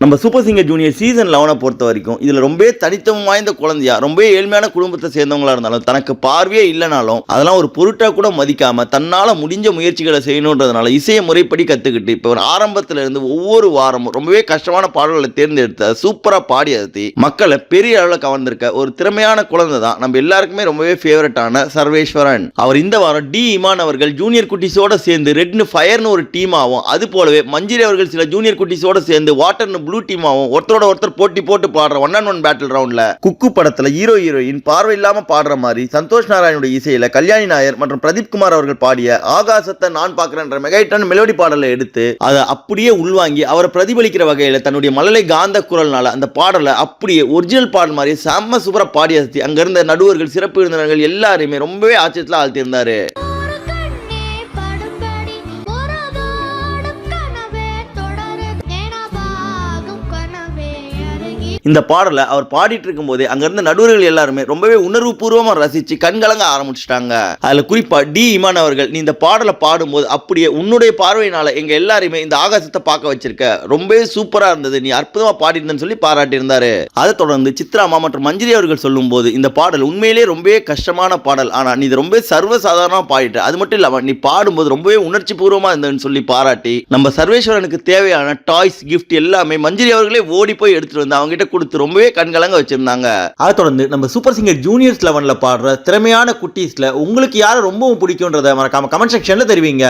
நம்ம super singer junior season 11 பொறுத்த வரைக்கும் இதில் ரொம்ப தனித்துவம் வாய்ந்த குழந்தையா ரொம்ப ஏழ்மையான குடும்பத்தை சேர்ந்தவங்களா இருந்தாலும் தனக்கு பார்வையே இல்லைனாலும் அதெல்லாம் ஒரு பொருட்டா கூட மதிக்காம தன்னால முடிஞ்ச முயற்சிகளை செய்யணுன்றதுனால இசையை முறைப்படி கத்துக்கிட்டு இப்போ ஒரு ஆரம்பத்துல இருந்து ஒவ்வொரு வாரமும் ரொம்பவே கஷ்டமான பாடல்களை தேர்ந்தெடுத்த சூப்பரா பாடி அழுத்தி மக்களை பெரிய அளவில் கவர்ந்திருக்க ஒரு திறமையான குழந்தை தான் நம்ம எல்லாருக்குமே ரொம்பவே ஃபேவரட்டான சர்வேஸ்வரன். அவர் இந்த வாரம் டி இமான் அவர்கள் ஜூனியர் குட்டிஸோட சேர்ந்து ரெட்னு ஃபயர்னு ஒரு டீம் ஆகும், அது போலவே மஞ்சிரி அவர்கள் சில ஜூனியர் குட்டிஸோட சேர்ந்து வாட்டர்னு ப்ளூ டீமாவும் ஒருத்தரோட ஒருத்தர் போட்டி போட்டு பாடுற 1-on-1 பேட்டில் ரவுண்ட்ல குக்கு படத்துல ஹீரோயின் பார்வை இல்லாம பாடுற மாதிரி சந்தோஷ் நாராயணோட இசையில கல்யாணி நாயர் மற்றும் பிரதீப் குமார் அவர்கள் பாடிய ஆகாசத்தை நான் பார்க்கிறேன்ற மெகாஹிட்டான மெலோடி பாடலை எடுத்து அதை அப்படியே உள்வாங்கி அவரை பிரதிபலிக்கிற வகையில தன்னுடைய மழலை காந்த குரல்னால அந்த பாடலை அப்படியே ஒரிஜினல் பாடல் மாதிரி செம்ம சூப்பரா பாடி அசத்தி அங்க இருந்த நடுவர்கள் சிறப்பு விருந்தினர்கள் எல்லாருமே ரொம்பவே ஆச்சரியத்துல ஆழ்த்தியிருந்தாரு. இந்த பாடலை அவர் பாடிட்டு இருக்கும் போதே அங்க இருந்த நடுவர்கள் எல்லாருமே ரொம்பவே உணர்வு பூர்வமா ரசிச்சு கண்கலங்க ஆரம்பிச்சிட்டாங்க. அதுல குறிப்பா டி இமான் அவர்கள் நீ இந்த பாடலை பாடும்போது அப்படியே உன்னுடைய பார்வையினால எங்க எல்லாருமே இந்த ஆகாசத்தை பார்க்க வச்சிருக்க, ரொம்பவே சூப்பரா இருந்தது, நீ அற்புதமா பாடிருந்தன்னு சொல்லி பாராட்டி இருந்தாரு. அதை தொடர்ந்து சித்ராமா மற்றும் மஞ்சிரி அவர்கள் சொல்லும் போது இந்த பாடல் உண்மையிலேயே ரொம்பவே கஷ்டமான பாடல், ஆனா நீ இது ரொம்ப சர்வசாதாரணமா பாடிட்ட, அது மட்டும் இல்லாம நீ பாடும்போது ரொம்பவே உணர்ச்சி பூர்வமா இருந்ததுன்னு சொல்லி பாராட்டி நம்ம சர்வேஸ்வரனுக்கு தேவையான டாய்ஸ் கிஃப்ட் எல்லாமே மஞ்சிரி அவர்களே ஓடி போய் எடுத்துட்டு வந்து அவங்க கிட்ட கொடுத்து ரொம்பவே கண்கலங்க வச்சிருந்தாங்க. அதை தொடர்ந்து நம்ம சூப்பர் சிங்கர் ஜூனியர்ஸ் 11ல பாடுற திறமையான குட்டீஸ்ல உங்களுக்கு யாரை ரொம்பவும் பிடிக்கும்ன்றத மறக்காம கமெண்ட் செக்ஷன்ல தெரிவிங்க.